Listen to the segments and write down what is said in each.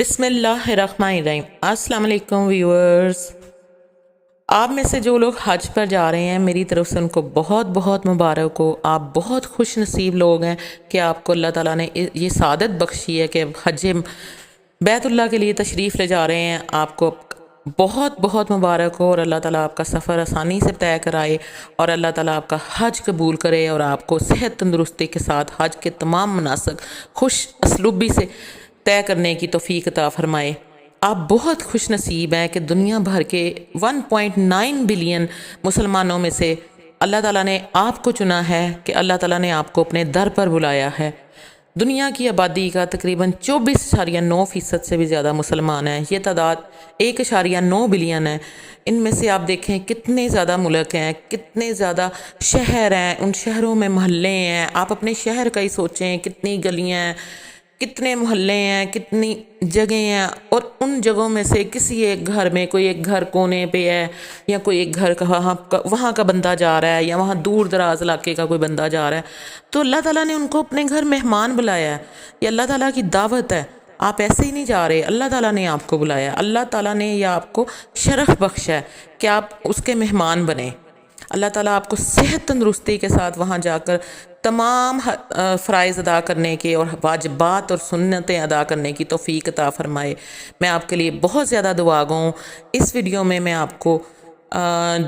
بسم اللہ الرحمن الرحیم۔ السلام علیکم ویورز، آپ میں سے جو لوگ حج پر جا رہے ہیں میری طرف سے ان کو بہت بہت مبارک ہو۔ آپ بہت خوش نصیب لوگ ہیں کہ آپ کو اللہ تعالیٰ نے یہ سعادت بخشی ہے کہ حج بیت اللہ کے لیے تشریف لے جا رہے ہیں۔ آپ کو بہت بہت مبارک ہو اور اللہ تعالیٰ آپ کا سفر آسانی سے طے کرائے اور اللہ تعالیٰ آپ کا حج قبول کرے اور آپ کو صحت تندرستی کے ساتھ حج کے تمام مناسک خوش اسلوبی سے طے کرنے کی توفیق عطا فرمائے۔ آپ بہت خوش نصیب ہیں کہ دنیا بھر کے 1.9 بلین مسلمانوں میں سے اللہ تعالیٰ نے آپ کو چنا ہے کہ اللہ تعالیٰ نے آپ کو اپنے در پر بلایا ہے۔ دنیا کی آبادی کا تقریباً 24.9% سے بھی زیادہ مسلمان ہیں۔ یہ تعداد 1.9 بلین ہے۔ ان میں سے آپ دیکھیں کتنے زیادہ ملک ہیں، کتنے زیادہ شہر ہیں، ان شہروں میں محلے ہیں۔ آپ اپنے شہر کا ہی سوچیں، کتنی گلیاں ہیں، کتنے محلے ہیں، کتنی جگہیں ہیں، اور ان جگہوں میں سے کسی ایک گھر میں کوئی ایک گھر کونے پہ ہے یا کوئی ایک گھر کا وہاں کا بندہ جا رہا ہے یا وہاں دور دراز علاقے کا کوئی بندہ جا رہا ہے، تو اللہ تعالیٰ نے ان کو اپنے گھر مہمان بلایا ہے۔ یہ اللہ تعالیٰ کی دعوت ہے۔ آپ ایسے ہی نہیں جا رہے، اللہ تعالیٰ نے آپ کو بلایا، اللہ تعالیٰ نے یا آپ کو شرف بخشا ہے کہ آپ اس کے مہمان بنیں۔ اللہ تعالیٰ آپ کو صحت تندرستی کے ساتھ وہاں جا کر تمام فرائض ادا کرنے کے اور واجبات اور سنتیں ادا کرنے کی توفیق عطا فرمائے۔ میں آپ کے لیے بہت زیادہ دعا گو ہوں۔ اس ویڈیو میں میں آپ کو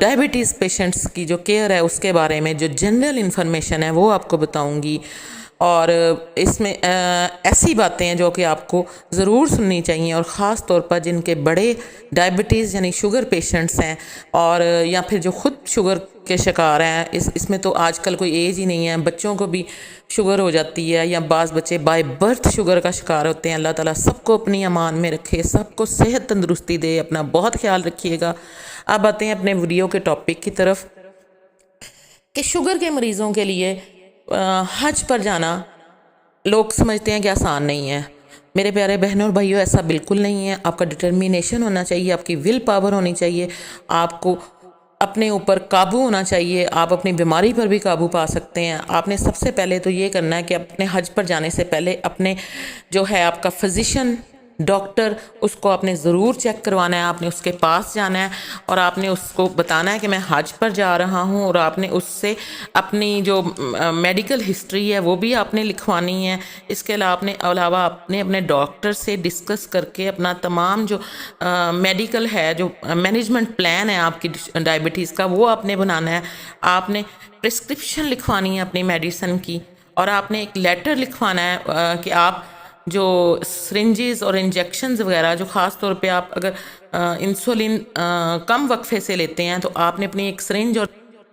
ڈائبٹیز پیشنٹس کی جو کیئر ہے اس کے بارے میں جو جنرل انفارمیشن ہے وہ آپ کو بتاؤں گی، اور اس میں ایسی باتیں ہیں جو کہ آپ کو ضرور سننی چاہیے، اور خاص طور پر جن کے بڑے ڈائبٹیز یعنی شوگر پیشنٹس ہیں اور یا پھر جو خود شوگر کے شکار ہیں۔ اس میں تو آج کل کوئی ایج ہی نہیں ہے، بچوں کو بھی شوگر ہو جاتی ہے یا بعض بچے بائی برتھ شوگر کا شکار ہوتے ہیں۔ اللہ تعالیٰ سب کو اپنی امان میں رکھے، سب کو صحت تندرستی دے، اپنا بہت خیال رکھیے گا۔ اب آتے ہیں اپنے ویڈیو کے ٹاپک کی طرف کہ شوگر کے مریضوں کے لیے حج پر جانا لوگ سمجھتے ہیں کہ آسان نہیں ہے۔ میرے پیارے بہنوں اور بھائیوں، ایسا بالکل نہیں ہے۔ آپ کا ڈٹرمینیشن ہونا چاہیے، آپ کی ول پاور ہونی چاہیے، آپ کو اپنے اوپر قابو ہونا چاہیے۔ آپ اپنی بیماری پر بھی قابو پا سکتے ہیں۔ آپ نے سب سے پہلے تو یہ کرنا ہے کہ اپنے حج پر جانے سے پہلے اپنے جو ہے آپ کا فزیشین ڈاکٹر، اس کو آپ نے ضرور چیک کروانا ہے۔ آپ نے اس کے پاس جانا ہے اور آپ نے اس کو بتانا ہے کہ میں حج پر جا رہا ہوں، اور آپ نے اس سے اپنی جو میڈیکل ہسٹری ہے وہ بھی آپ نے لکھوانی ہے۔ اس کے علاوہ آپ نے اپنے ڈاکٹر سے ڈسکس کر کے اپنا تمام جو میڈیکل ہے، جو مینجمنٹ پلان ہے آپ کی ڈائبٹیز کا، وہ آپ نے بنانا ہے۔ آپ نے پرسکرپشن لکھوانی ہے اپنی میڈیسن کی، اور آپ نے ایک لیٹر لکھوانا ہے کہ آپ جو سرنجز اور انجیکشنز وغیرہ جو خاص طور پہ آپ اگر انسولین کم وقفے سے لیتے ہیں تو آپ نے اپنی ایک سرنج اور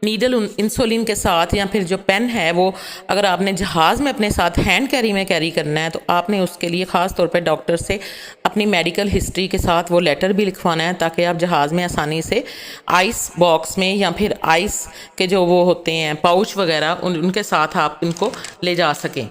نیڈل انسولین کے ساتھ، یا پھر جو پین ہے وہ اگر آپ نے جہاز میں اپنے ساتھ ہینڈ کیری میں کیری کرنا ہے تو آپ نے اس کے لیے خاص طور پہ ڈاکٹر سے اپنی میڈیکل ہسٹری کے ساتھ وہ لیٹر بھی لکھوانا ہے، تاکہ آپ جہاز میں آسانی سے آئس باکس میں یا پھر آئس کے جو وہ ہوتے ہیں پاؤچ وغیرہ ان کے ساتھ آپ ان کو لے جا سکیں۔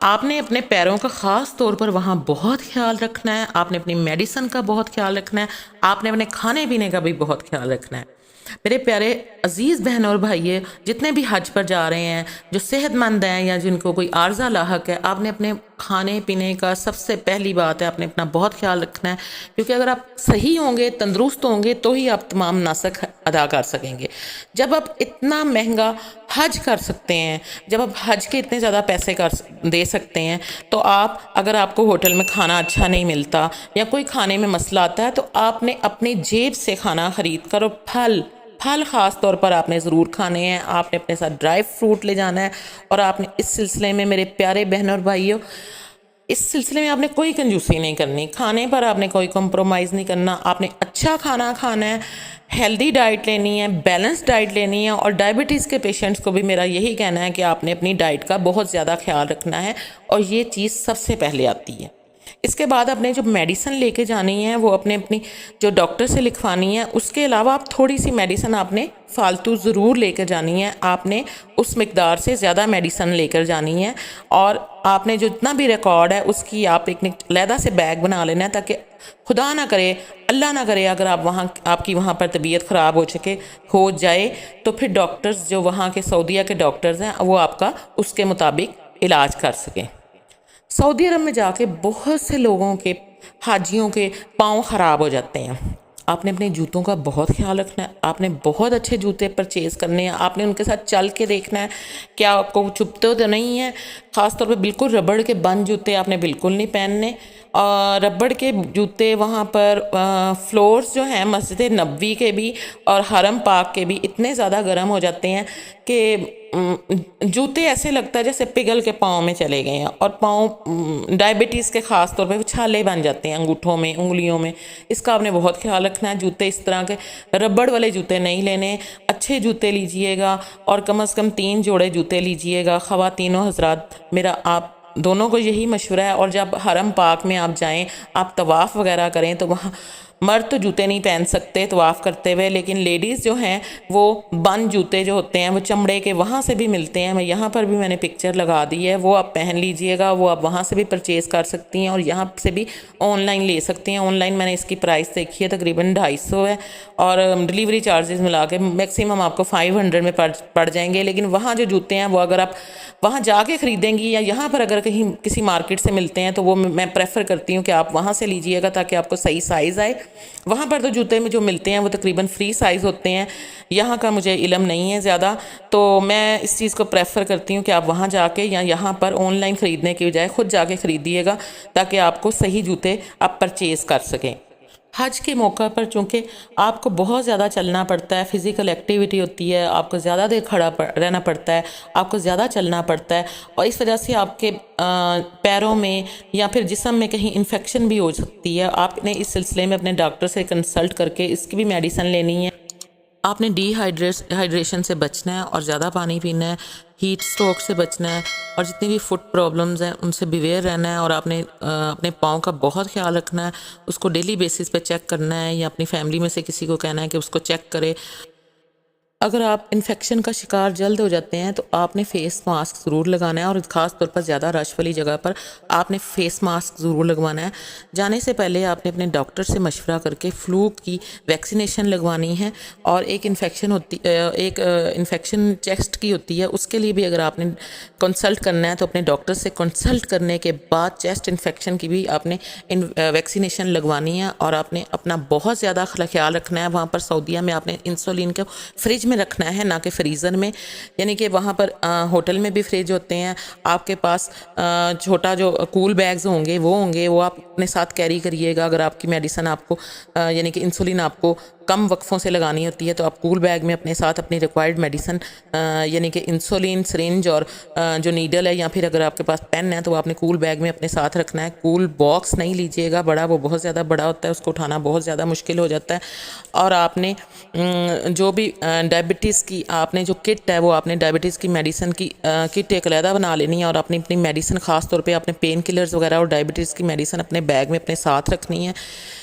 آپ نے اپنے پیروں کا خاص طور پر وہاں بہت خیال رکھنا ہے۔ آپ نے اپنی میڈیسن کا بہت خیال رکھنا ہے۔ آپ نے اپنے کھانے پینے کا بھی بہت خیال رکھنا ہے۔ میرے پیارے عزیز بہنوں اور بھائیے، جتنے بھی حج پر جا رہے ہیں، جو صحت مند ہیں یا جن کو کوئی عارضہ لاحق ہے، آپ نے اپنے کھانے پینے کا سب سے پہلی بات ہے آپ نے اپنا بہت خیال رکھنا ہے، کیونکہ اگر آپ صحیح ہوں گے، تندرست ہوں گے، تو ہی آپ تمام مناسک ادا کر سکیں گے۔ جب آپ اتنا مہنگا حج کر سکتے ہیں، جب آپ حج کے اتنے زیادہ پیسے دے سکتے ہیں، تو اگر آپ کو ہوٹل میں کھانا اچھا نہیں ملتا یا کوئی کھانے میں مسئلہ آتا ہے، تو آپ نے اپنی جیب سے کھانا خرید کر، اور پھل خاص طور پر آپ نے ضرور کھانے ہیں۔ آپ نے اپنے ساتھ ڈرائی فروٹ لے جانا ہے، اور آپ نے اس سلسلے میں میرے پیارے بہنوں اور بھائیوں، اس سلسلے میں آپ نے کوئی کنجوسی نہیں کرنی، کھانے پر آپ نے کوئی کمپرومائز نہیں کرنا۔ آپ نے اچھا کھانا کھانا ہے، ہیلدی ڈائٹ لینی ہے، بیلنس ڈائٹ لینی ہے، اور ڈائبٹیز کے پیشنٹس کو بھی میرا یہی کہنا ہے کہ آپ نے اپنی ڈائٹ کا بہت زیادہ خیال رکھنا ہے، اور یہ چیز سب سے پہلے آتی ہے۔ اس کے بعد اپنے جو میڈیسن لے کے جانی ہے وہ اپنی جو ڈاکٹر سے لکھوانی ہے۔ اس کے علاوہ آپ تھوڑی سی میڈیسن آپ نے فالتو ضرور لے کر جانی ہے۔ آپ نے اس مقدار سے زیادہ میڈیسن لے کر جانی ہے، اور آپ نے جو اتنا بھی ریکارڈ ہے اس کی آپ ایک علیحدہ سے بیگ بنا لینا ہے، تاکہ خدا نہ کرے، اللہ نہ کرے، اگر آپ کی وہاں پر طبیعت خراب ہو جائے تو پھر ڈاکٹرز جو وہاں کے سعودیہ کے ڈاکٹرز ہیں وہ آپ کا اس کے مطابق علاج کر سکیں۔ سعودی عرب میں جا کے بہت سے لوگوں کے حاجیوں کے پاؤں خراب ہو جاتے ہیں۔ آپ نے اپنے جوتوں کا بہت خیال رکھنا ہے، آپ نے بہت اچھے جوتے پرچیز کرنے ہیں، آپ نے ان کے ساتھ چل کے دیکھنا ہے کیا آپ کو چبھتے تو نہیں ہیں۔ خاص طور پہ بالکل ربڑ کے بند جوتے آپ نے بالکل نہیں پہننے، اور ربڑ کے جوتے وہاں پر فلورز جو ہیں مسجد نبوی کے بھی اور حرم پاک کے بھی اتنے زیادہ گرم ہو جاتے ہیں کہ جوتے ایسے لگتا ہے جیسے پگھل کے پاؤں میں چلے گئے ہیں، اور پاؤں ڈائبٹیز کے خاص طور پہ وہ چھالے بن جاتے ہیں انگوٹھوں میں، انگلیوں میں۔ اس کا آپ نے بہت خیال رکھنا ہے۔ جوتے اس طرح کے ربڑ والے جوتے نہیں لینے، اچھے جوتے لیجئے گا، اور کم از کم 3 جوڑے جوتے لیجئے گا۔ خواتینوں حضرات، میرا آپ دونوں کو یہی مشورہ ہے۔ اور جب حرم پاک میں آپ جائیں، آپ طواف وغیرہ کریں تو وہاں مرد تو جوتے نہیں پہن سکتے طواف کرتے ہوئے، لیکن لیڈیز جو ہیں وہ بند جوتے جو ہوتے ہیں وہ چمڑے کے وہاں سے بھی ملتے ہیں، میں یہاں پر بھی میں نے پکچر لگا دی ہے، وہ آپ پہن لیجئے گا۔ وہ آپ وہاں سے بھی پرچیز کر سکتی ہیں اور یہاں سے بھی آن لائن لے سکتی ہیں۔ آن لائن میں نے اس کی پرائس دیکھی ہے تقریباً 250 ہے، اور ڈیلیوری چارجز ملا کے میکسیمم آپ کو 500 میں پڑ جائیں گے۔ لیکن وہاں جو جوتے ہیں وہ اگر آپ وہاں جا کے خریدیں گی، یا یہاں پر اگر کہیں کسی مارکیٹ سے ملتے ہیں، تو وہ میں پریفر کرتی ہوں کہ آپ وہاں سے لیجئے گا تاکہ آپ کو صحیح سائز آئے۔ وہاں پر تو جوتے میں جو ملتے ہیں وہ تقریباً فری سائز ہوتے ہیں، یہاں کا مجھے علم نہیں ہے زیادہ، تو میں اس چیز کو پریفر کرتی ہوں کہ آپ وہاں جا کے یا یہاں پر آن لائن خریدنے کی بجائے خود جا کے خریدیے گا تاکہ آپ کو صحیح جوتے آپ پرچیز کر سکیں۔ حج کے موقع پر چونکہ آپ کو بہت زیادہ چلنا پڑتا ہے، فزیکل ایکٹیویٹی ہوتی ہے، آپ کو زیادہ دیر کھڑا رہنا پڑتا ہے، آپ کو زیادہ چلنا پڑتا ہے، اور اس وجہ سے آپ کے پیروں میں یا پھر جسم میں کہیں انفیکشن بھی ہو سکتی ہے۔ آپ نے اس سلسلے میں اپنے ڈاکٹر سے کنسلٹ کر کے اس کی بھی میڈیسن لینی ہے۔ آپ نے ہائیڈریشن سے بچنا ہے اور زیادہ پانی پینا ہے، ہیٹ سٹروک سے بچنا ہے، اور جتنی بھی فٹ پرابلمز ہیں ان سے بیویئر رہنا ہے، اور آپ نے اپنے پاؤں کا بہت خیال رکھنا ہے، اس کو ڈیلی بیسس پہ چیک کرنا ہے، یا اپنی فیملی میں سے کسی کو کہنا ہے کہ اس کو چیک کرے۔ اگر آپ انفیکشن کا شکار جلد ہو جاتے ہیں تو آپ نے فیس ماسک ضرور لگانا ہے، اور خاص طور پر زیادہ رش والی جگہ پر آپ نے فیس ماسک ضرور لگوانا ہے۔ جانے سے پہلے آپ نے اپنے ڈاکٹر سے مشورہ کر کے فلو کی ویکسینیشن لگوانی ہے، اور ایک انفیکشن چیسٹ کی ہوتی ہے، اس کے لیے بھی اگر آپ نے کنسلٹ کرنا ہے تو اپنے ڈاکٹر سے کنسلٹ کرنے کے بعد چیسٹ انفیکشن کی بھی آپ نے ویکسینیشن لگوانی ہے۔ اور آپ نے اپنا بہت زیادہ خیال رکھنا ہے۔ وہاں پر سعودیہ میں آپ نے انسولین کو فریج میں رکھنا ہے، نہ کہ فریزر میں، یعنی کہ وہاں پر ہوٹل میں بھی فریج ہوتے ہیں، آپ کے پاس چھوٹا جو کول بیگز ہوں گے وہ آپ اپنے ساتھ کیری کریے گا۔ اگر آپ کی میڈیسن آپ کو یعنی کہ انسولین آپ کو کم وقفوں سے لگانی ہوتی ہے تو آپ کول بیگ میں اپنے ساتھ اپنی ریکوائرڈ میڈیسن یعنی کہ انسولین سرنج اور جو نیڈل ہے، یا پھر اگر آپ کے پاس پین ہے تو آپ نے کول بیگ میں اپنے ساتھ رکھنا ہے۔ کول باکس نہیں لیجیے گا بڑا، وہ بہت زیادہ بڑا ہوتا ہے، اس کو اٹھانا بہت زیادہ مشکل ہو جاتا ہے۔ اور آپ نے جو بھی ڈائبٹیز کی آپ نے جو کٹ ہے وہ آپ نے ڈائبٹیز کی میڈیسن کی کٹ ایک علیحدہ بنا لینی ہے، اور اپنی میڈیسن خاص طور پہ اپنے پین کلرز وغیرہ اور ڈائبٹیز کی میڈیسن اپنے بیگ میں اپنے ساتھ رکھنی ہے۔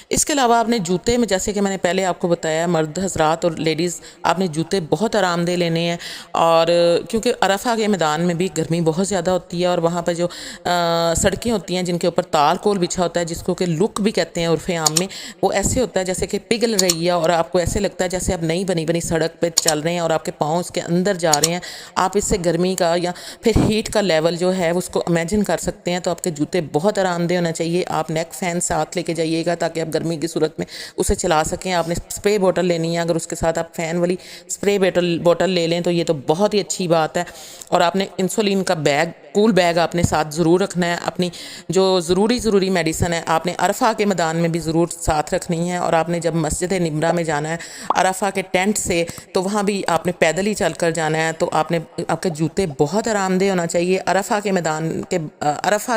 اس کے علاوہ آپ نے جوتے میں، جیسے کہ میں نے پہلے آپ کو بتایا، مرد حضرات اور لیڈیز آپ نے جوتے بہت آرام دہ لینے ہیں، اور کیونکہ عرفہ کے میدان میں بھی گرمی بہت زیادہ ہوتی ہے، اور وہاں پہ جو سڑکیں ہوتی ہیں جن کے اوپر تال کول بچھا ہوتا ہے، جس کو کہ لک بھی کہتے ہیں عرف عام میں، وہ ایسے ہوتا ہے جیسے کہ پگھل رہی ہے، اور آپ کو ایسے لگتا ہے جیسے آپ نئی بنی سڑک پہ چل رہے ہیں اور آپ کے پاؤں اس کے اندر جا رہے ہیں۔ آپ اس سے گرمی کا یا پھر ہیٹ کا لیول جو ہے اس کو امیجن کر سکتے ہیں۔ تو آپ کے جوتے بہت آرام دہ ہونا چاہیے۔ آپ نیک فین ساتھ لے کے جائیے گا تاکہ آپ گرمی کی صورت میں اسے چلا سکیں۔ آپ نے اسپرے بوٹل لینی ہے، اگر اس کے ساتھ آپ فین والی اسپرے بوٹل لے لیں تو یہ تو بہت ہی اچھی بات ہے۔ اور آپ نے انسولین کا کول بیگ آپ نے ساتھ ضرور رکھنا ہے۔ اپنی جو ضروری میڈیسن ہے آپ نے عرفہ کے میدان میں بھی ضرور ساتھ رکھنی ہے۔ اور آپ نے جب مسجد نمرہ میں جانا ہے عرفہ کے ٹینٹ سے، تو وہاں بھی آپ نے پیدل ہی چل کر جانا ہے، تو آپ کے جوتے بہت آرام دہ ہونا چاہیے۔ عرفہ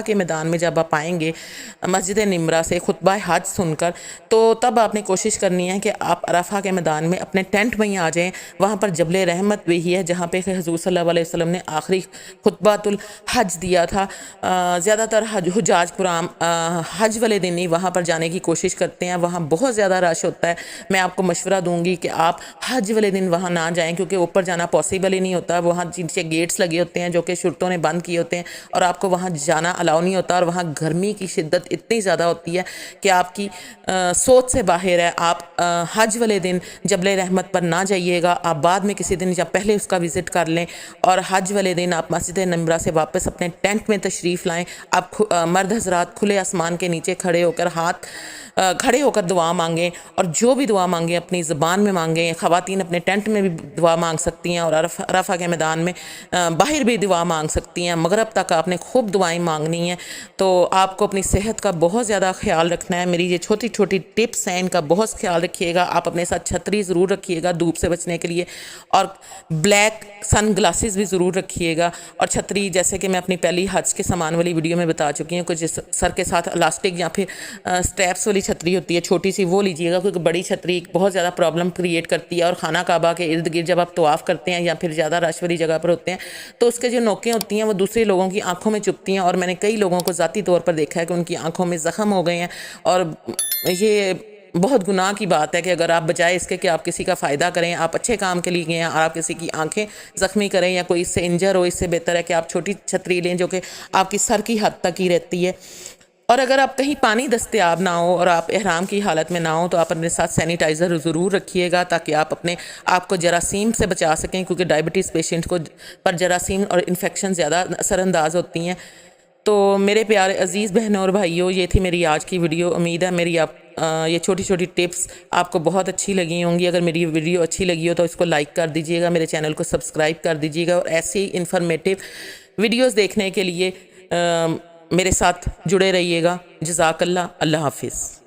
کے میدان میں جب آپ آئیں گے مسجد نمرہ سے خطبہ حج سن کر، تو تب آپ نے کوشش کرنی ہے کہ آپ عرفہ کے میدان میں اپنے ٹینٹ میں ہی آ جائیں۔ وہاں پر جبل رحمت بھی ہے جہاں پہ حضور صلی اللہ علیہ وسلم نے آخری خطبۃ الحج دیا تھا۔ زیادہ تر حجاج کرام حج والے دن ہی وہاں پر جانے کی کوشش کرتے ہیں، وہاں بہت زیادہ رش ہوتا ہے۔ میں آپ کو مشورہ دوں گی کہ آپ حج والے دن وہاں نہ جائیں، کیونکہ اوپر جانا پاسبل ہی نہیں ہوتا۔ وہاں نیچے گیٹس لگے ہوتے ہیں جو کہ شرطوں نے بند کیے ہوتے ہیں، اور آپ کو وہاں جانا الاؤ نہیں ہوتا، اور وہاں گرمی کی شدت اتنی زیادہ ہوتی ہے کہ آپ کی سوچ سے باہر ہے۔ آپ حج والے دن جبل رحمت پر نہ جائیے گا، آپ بعد میں کسی دن یا پہلے اس کا وزٹ کر لیں، اور حج والے دن آپ مسجد نمرہ سے واپس اپنے ٹینٹ میں تشریف لائیں. آپ مرد حضرات کھلے آسمان کے نیچے کھڑے ہو کر دعا مانگیں, اور جو بھی دعا مانگیں اپنی زبان میں مانگیں. خواتین اپنے ٹینٹ میں بھی دعا مانگ سکتی ہیں, اور عرفہ کے میدان میں باہر بھی دعا مانگ سکتی ہیں. مغرب تک آپ نے خوب دعائیں مانگنی ہیں. تو آپ کو اپنی صحت کا بہت زیادہ خیال رکھنا ہے. میری یہ چھوٹی چھوٹی ٹپس ہیں, ان کا بہت خیال رکھیے گا. آپ اپنے ساتھ چھتری ضرور رکھیے گا دھوپ سے بچنے کے لیے, اور بلیک سن گلاسز بھی ضرور رکھیے گا. اور چھتری جیسے کہ میں اپنی پہلی حج کے سامان والی ویڈیو میں بتا چکی ہوں, کچھ سر کے ساتھ الاسٹک یا پھر اسٹیپس والی چھتری ہوتی ہے چھوٹی سی, وہ لیجیے گا, کیونکہ بڑی چھتری بہت زیادہ پرابلم کریٹ کرتی ہے. اور خانہ کعبہ کے ارد گرد جب آپ طواف کرتے ہیں یا پھر زیادہ رش والی جگہ پر ہوتے ہیں تو اس کے جو نوکیں ہوتی ہیں وہ دوسرے لوگوں کی آنکھوں میں چبھتی ہیں, اور میں نے کئی لوگوں کو ذاتی طور پر دیکھا ہے کہ ان کی آنکھوں میں زخم ہو گئے ہیں. اور یہ بہت گناہ کی بات ہے کہ اگر آپ بجائے اس کے کہ آپ کسی کا فائدہ کریں, آپ اچھے کام کے لیے گئے ہیں اور آپ کسی کی آنکھیں زخمی کریں یا کوئی اس سے انجر ہو, اس سے بہتر ہے کہ آپ چھوٹی چھتری لیں جو کہ آپ کی سر کی حد تک ہی رہتی ہے. اور اگر آپ کہیں پانی دستیاب نہ ہو اور آپ احرام کی حالت میں نہ ہو تو آپ اپنے ساتھ سینیٹائزر ضرور رکھیے گا, تاکہ آپ اپنے آپ کو جراثیم سے بچا سکیں, کیونکہ ڈائبٹیز پیشنٹ کو پر جراثیم اور انفیکشن زیادہ اثر انداز ہوتی ہیں. تو میرے پیارے عزیز بہنوں اور بھائیوں, یہ تھی میری آج کی ویڈیو. امید ہے میری یہ چھوٹی چھوٹی ٹپس آپ کو بہت اچھی لگی ہوں گی. اگر میری ویڈیو اچھی لگی ہو تو اس کو لائک کر دیجیے گا, میرے چینل کو سبسکرائب کر دیجیے گا, اور ایسی انفارمیٹیو ویڈیوز دیکھنے کے لیے میرے ساتھ جڑے رہیے گا. جزاک اللہ. اللہ حافظ.